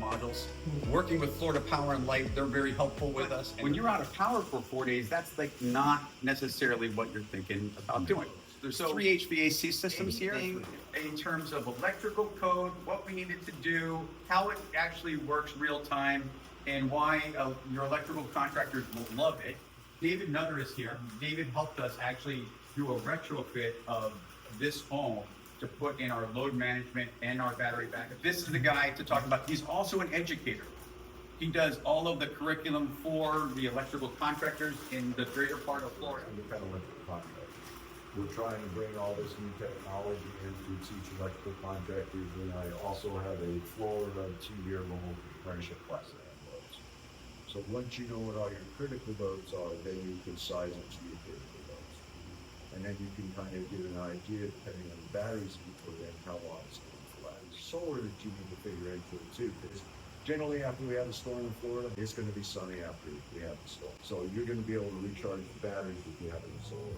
modules. Working with Florida Power and Light, they're very helpful with us. When you're out of power for 4 days, that's like not necessarily what you're thinking about doing. There's 3 HVAC systems here. In terms of electrical code, what we needed to do, how it actually works real time, and why your electrical contractors will love it. David Nutter is here. David helped us actually do a retrofit of this home to put in our load management and our battery backup. This is the guy to talk about. He's also an educator. He does all of the curriculum for the electrical contractors in the greater part of Florida. We're trying to bring all this new technology in to teach electrical contractors, and I also have a Florida 2-year local apprenticeship class that I loads. So once you know what all your critical loads are, then you can size it to your critical loads. And then you can kind of get an idea, depending on the batteries you put in, how long it's going to last. Solar that you need to figure into it too, because generally after we have a storm in Florida, it's going to be sunny after we have the storm. So you're going to be able to recharge the batteries if you have it in solar.